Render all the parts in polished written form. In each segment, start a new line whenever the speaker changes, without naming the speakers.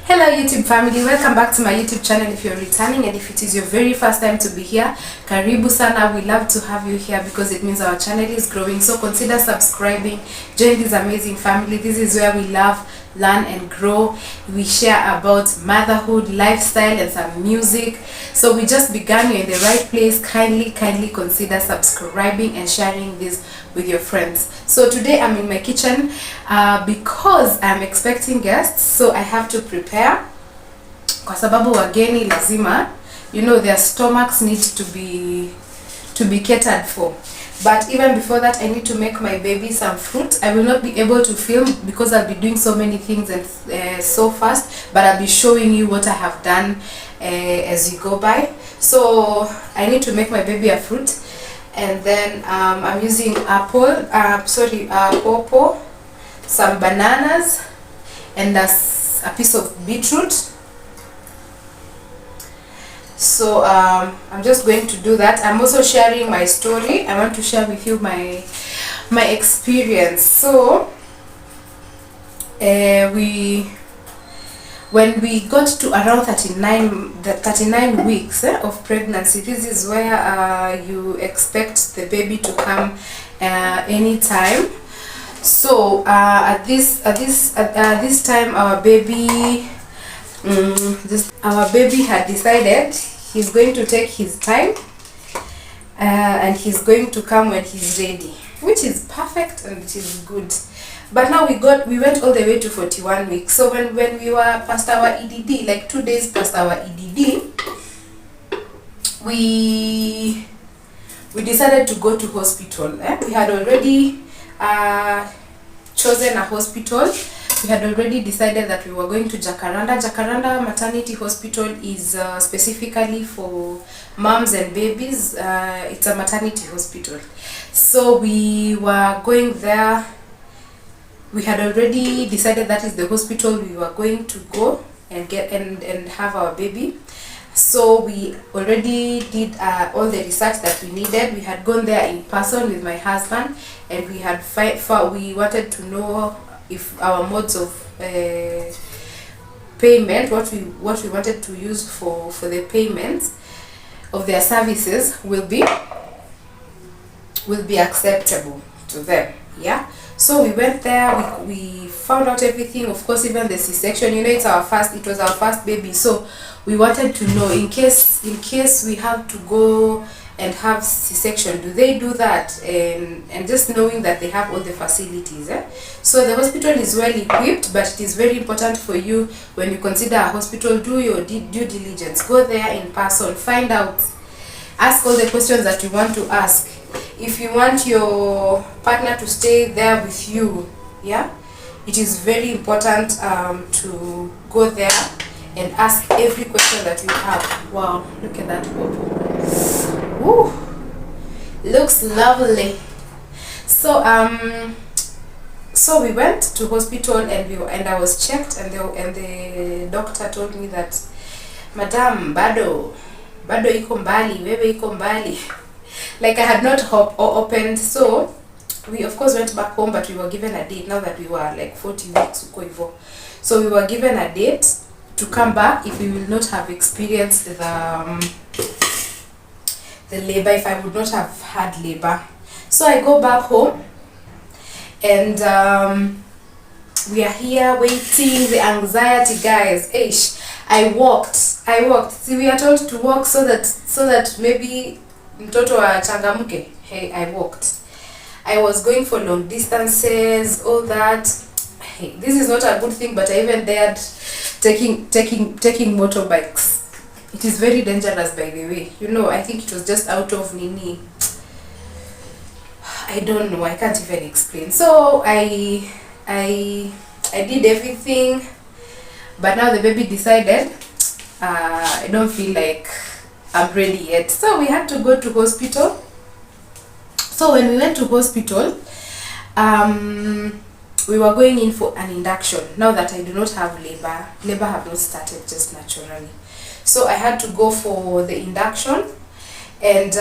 Hello YouTube family, welcome back to my YouTube channel. If you're returning and if it is your very first time to be here, karibu sana. We love to have you here because it means our channel is growing. So consider subscribing, join this amazing family. This is where we love, learn and grow. We share about motherhood, lifestyle and some music. So we just began. You're in the right place. Kindly consider subscribing and sharing this with your friends. So today I'm in my kitchen because I'm expecting guests, so I have to prepare kwa sababu wageni lazima, you know, their stomachs need to be catered for. But even before that, I need to make my baby some fruit. I will not be able to film because I'll be doing so many things and so fast, but I'll be showing you what I have done as you go by. So I need to make my baby a fruit, and then I'm using pawpaw, some bananas, and a piece of beetroot. So I'm just going to do that. I'm also sharing my story. I want to share with you my experience. So when we got to around 39 weeks of pregnancy, this is where you expect the baby to come anytime. So at this time, our baby had decided he's going to take his time and he's going to come when he's ready, which is perfect and it is good. But now we went all the way to 41 weeks. So when we were past our EDD, like 2 days past our EDD, we decided to go to hospital. We had already chosen a hospital. We had already decided that we were going to Jacaranda. Jacaranda Maternity Hospital is specifically for moms and babies. It's a maternity hospital. So we were going there. We had already decided that is the hospital we were going to go and get and have our baby. So we already did all the research that we needed. We had gone there in person with my husband, and we had we wanted to know if our modes of payment, what we wanted to use for the payments of their services will be acceptable to them. Yeah. So we went there, we found out everything, of course, even the C-section. You know, it was our first baby, so we wanted to know in case we have to go and have C-section, do they do that? And just knowing that they have all the facilities. So the hospital is well equipped, but it is very important for you when you consider a hospital, do your due diligence, go there in person, find out, ask all the questions that you want to ask. If you want your partner to stay there with you, yeah, it is very important to go there and ask every question that you have. Wow, look at that purple. Woo, looks lovely. So so we went to hospital and I was checked, and the doctor told me that, Madam, bado iko mbali, wewe iko mbali. Like I had not opened. So we of course went back home, but we were given a date now that we were like 40 weeks uko hivyo. So we were given a date to come back if we will not have experienced the labor, if I would not have had labor. So I go back home, and we are here waiting. The anxiety, guys. I walked. See, we are told to walk so that maybe mtoto achangamke. Hey, I walked. I was going for long distances, all that. Hey, this is not a good thing, but I even dared taking motorbikes. It is very dangerous, by the way. You know, I think it was just out of nini. I don't know. I can't even explain. So I did everything, but now the baby decided I don't feel like I'm ready yet. So we had to go to hospital. So when we went to hospital, we were going in for an induction. Now that I do not have labor have not started just naturally. So I had to go for the induction, and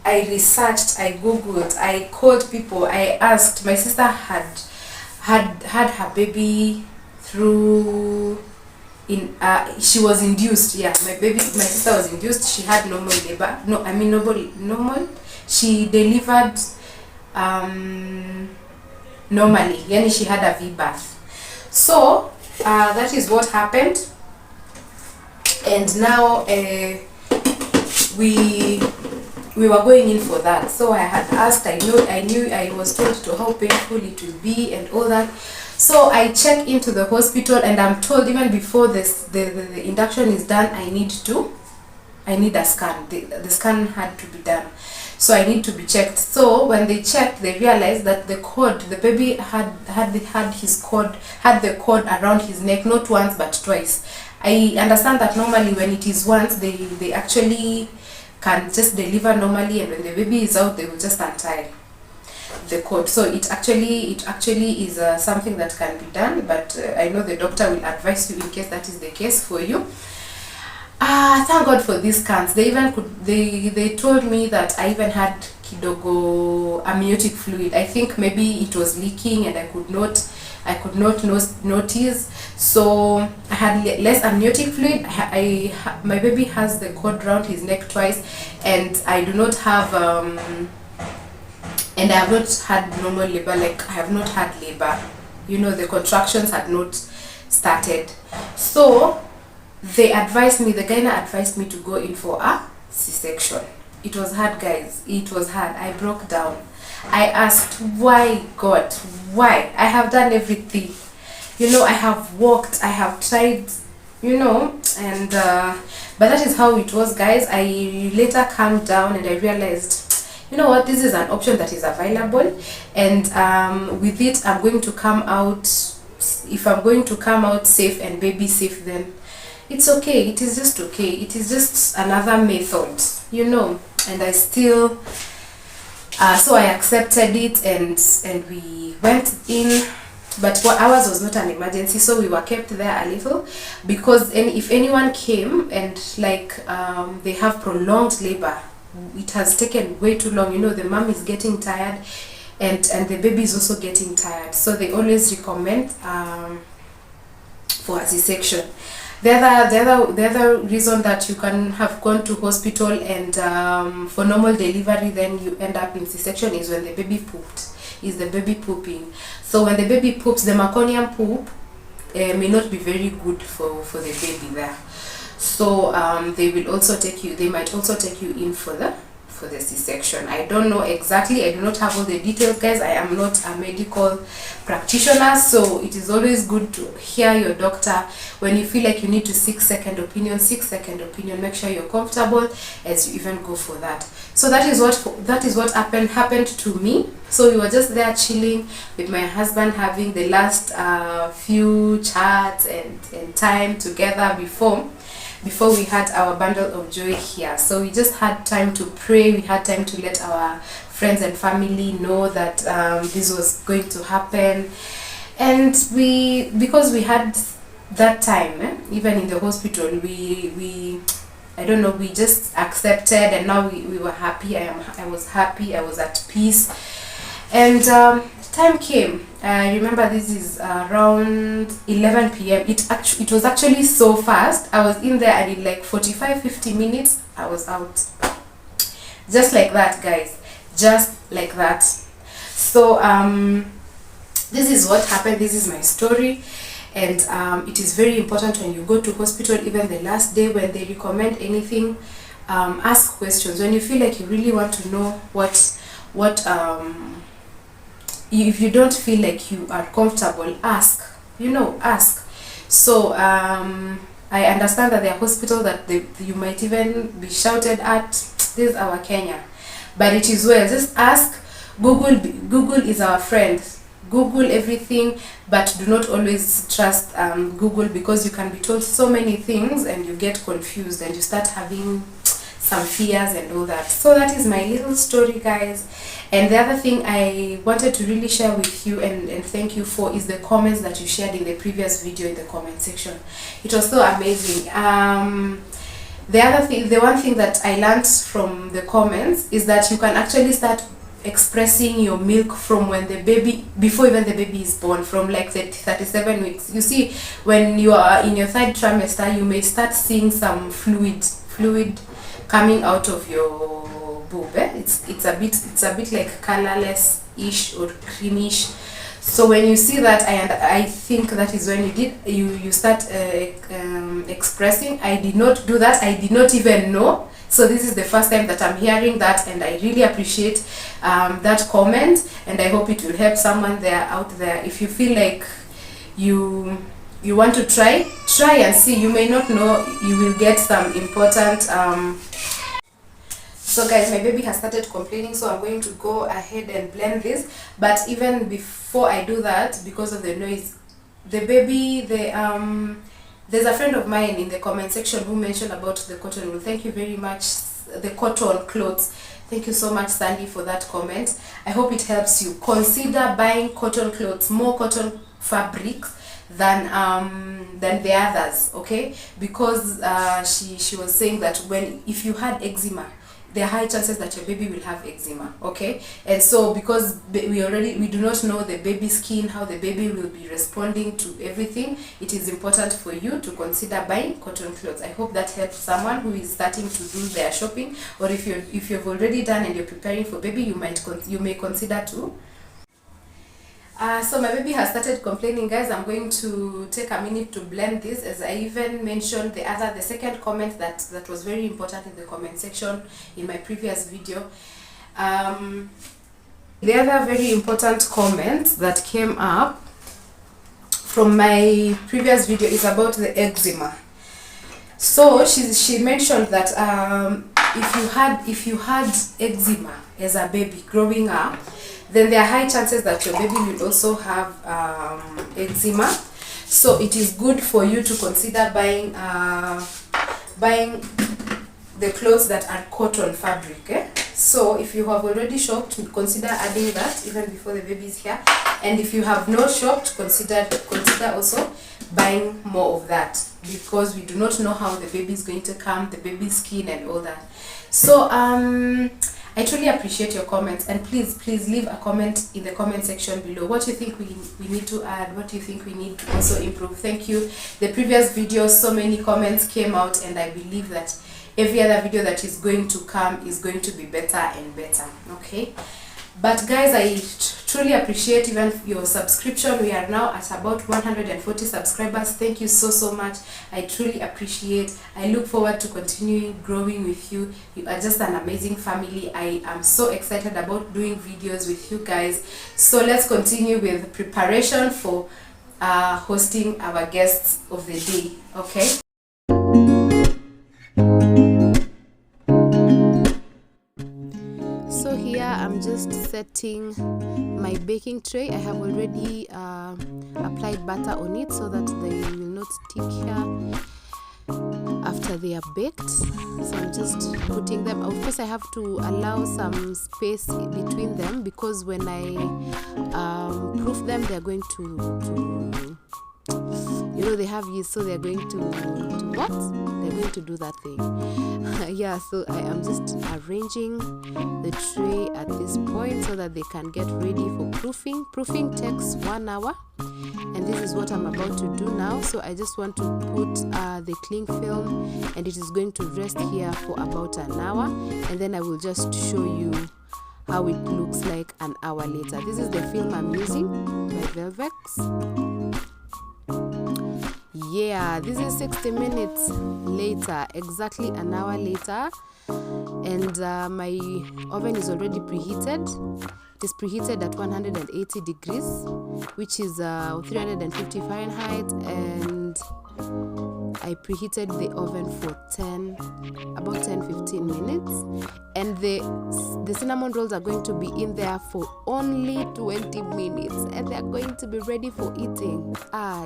I researched, I googled, I called people, I asked. My sister had her baby through she was induced. Yeah, my sister was induced. She had normal labor. No, I mean normal. She delivered normally. Yani she had a V birth. So that is what happened. And now we were going in for that. So I had asked, I knew I was told to how painful it would be and all that. So I check into the hospital and I'm told even before this the induction is done, I need a scan. The scan had to be done. So I need to be checked. So when they checked, they realized that the baby had the cord around his neck, not once but twice. I understand that normally when it is once, they actually can just deliver normally, and when the baby is out, they will just untie the cord. So it actually is something that can be done, but I know the doctor will advise you in case that is the case for you. Thank God for these scans. They told me that I even had kidogo amniotic fluid. I think maybe it was leaking and I could not notice. So I had less amniotic fluid. My baby has the cord around his neck twice, and I do not have and I have not had normal labor. Like I have not had labor. You know, the contractions had not started. So the gyna advised me to go in for a C-section. It was hard, guys. It was hard. I broke down. I asked, why, God? Why? I have done everything. You know, I have walked, I have tried, you know, and but that is how it was, guys. I later calmed down and I realized, you know what, this is an option that is available, and with it I'm going to come out. If I'm going to come out safe and baby safe, then it's okay. It is just okay. It is just another method, you know. And I still so I accepted it, and we went in. But for ours was not an emergency, so we were kept there a little, because if anyone came and like they have prolonged labor, it has taken way too long, you know, the mom is getting tired, and the baby is also getting tired, so they always recommend for a C-section. The other reason that you can have gone to hospital and for normal delivery, then you end up in C-section, is when the baby pooped. Is the baby pooping. So when the baby poops, the meconium poop may not be very good for the baby there. So they might also take you in for the C-section. I don't know exactly. I do not have all the details, guys. I am not a medical practitioner, so it is always good to hear your doctor. When you feel like you need to seek second opinion. Make sure you're comfortable as you even go for that. So that is what happened to me. So we were just there chilling with my husband, having the last few chats and time together before we had our bundle of joy here. So we just had time to pray. We had time to let our friends and family know that this was going to happen. And because we had that time, even in the hospital, we I don't know, we just accepted, and now we were happy. I was happy. I was at peace. And time came. I remember this is around 11 p.m. It was actually so fast. I was in there, and in like 45-50 minutes I was out. Just like that, guys. Just like that. So this is what happened. This is my story. And it is very important when you go to hospital, even the last day when they recommend anything, ask questions. When you feel like you really want to know what if you don't feel like you are comfortable, ask. Ask. So I understand that there are hospitals that you might even be shouted at. This is our Kenya, but it is well. Just ask. Google is our friend. Google everything, but do not always trust Google, because you can be told so many things and you get confused and you start having some fears and all that. So that is my little story, guys. And the other thing I wanted to really share with you and thank you for is the comments that you shared in the previous video in the comment section. It was so amazing. The one thing that I learned from the comments is that you can actually start expressing your milk from when the baby, before even the baby is born, from like the 37 weeks. You see, when you are in your third trimester, you may start seeing some fluid coming out of your boob. It's a bit like colorless ish or creamish. So when you see that, I think that is when you start expressing. I did not do that. I did not even know. So this is the first time that I'm hearing that, and I really appreciate that comment, and I hope it will help someone out there. If you feel like you want to try and see. You may not know, you will get some important so guys, my baby has started complaining, so I'm going to go ahead and blend this. But even before I do that, because of the noise, the baby, there's a friend of mine in the comment section who mentioned about the cotton wool. Thank you very much, the cotton clothes. Thank you so much, Sandy, for that comment. I hope it helps you. Consider buying cotton clothes, more cotton fabrics than the others, okay? Because she was saying that if you had eczema, there are high chances that your baby will have eczema, okay? And so because we do not know the baby's skin, how the baby will be responding to everything, it is important for you to consider buying cotton clothes. I hope that helps someone who is starting to do their shopping, or if you've already done and you're preparing for baby, you may consider to. So my baby has started complaining, guys. I'm going to take a minute to blend this, as I even mentioned the second comment that was very important in the comment section in my previous video. The other very important comment that came up from my previous video is about the eczema. So she mentioned that if you had eczema as a baby growing up, then there are high chances that your baby will also have eczema. So it is good for you to consider buying the clothes that are cotton fabric. So if you have already shopped, consider adding that even before the baby is here. And if you have not shopped, consider also buying more of that, because we do not know how the baby is going to come, the baby's skin and all that. So I truly appreciate your comments, and please leave a comment in the comment section below. What do you think we need to add? What do you think we need to also improve? Thank you. The previous video, so many comments came out, and I believe that every other video that is going to come is going to be better and better, okay? But guys, I truly appreciate even your subscription. We are now at about 140 subscribers. Thank you so much. I truly appreciate. I look forward to continuing growing with you. You are just an amazing family. I am so excited about doing videos with you guys. So let's continue with preparation for hosting our guests of the day, okay? So here I'm just setting my baking tray. I have already applied butter on it so that they will not stick here after they are baked. So I'm just putting them. Of course I have to allow some space between them, because when I proof them, they're going to you know, they have yeast, so they're going to what? They're going to do that thing. Yeah, so I am just arranging the tray at this point so that they can get ready for proofing. Proofing takes 1 hour, and this is what I'm about to do now. So I just want to put the cling film, and it is going to rest here for about an hour, and then I will just show you how it looks like an hour later. This is the film I'm using by Velvex. Yeah, this is 60 minutes later, exactly an hour later, and my oven is already preheated. It is preheated at 180 degrees, which is 350 Fahrenheit, and I preheated the oven for about 10-15 minutes, and the cinnamon rolls are going to be in there for only 20 minutes, and they are going to be ready for eating.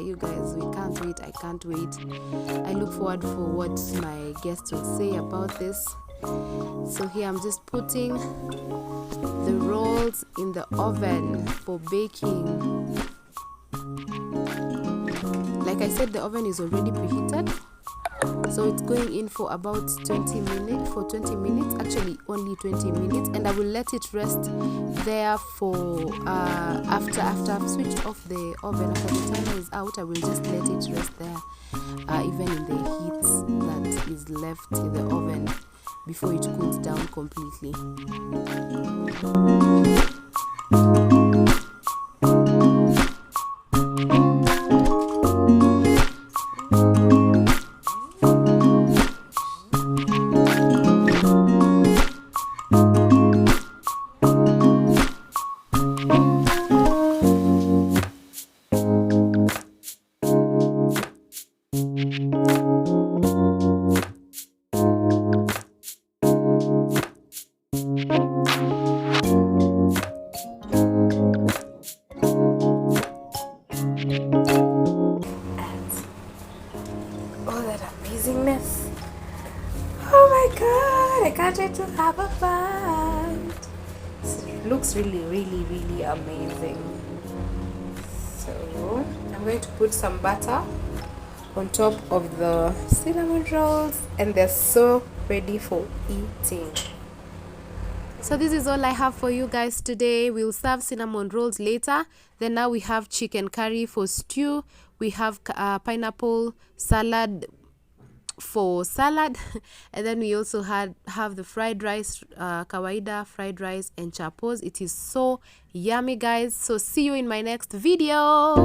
You guys, we can't wait. I can't wait. I look forward for what my guests will say about this. So here I'm just putting the rolls in the oven for baking. Like I said, the oven is already preheated, So it's going in for about 20 minutes, actually only 20 minutes, and I will let it rest there for after I've switched off the oven. After the timer is out, I will just let it rest there, even in the heat that is left in the oven before it cools down completely. Oh my god, I can't wait to have a bite. It looks really amazing. So I'm going to put some butter on top of the cinnamon rolls, and they're so ready for eating. So this is all I have for you guys today. We'll serve cinnamon rolls later. Then now we have chicken curry for stew. We have pineapple salad for salad, and then we also have the fried rice, kawaida fried rice and chapos. It is so yummy, guys. So see you in my next video.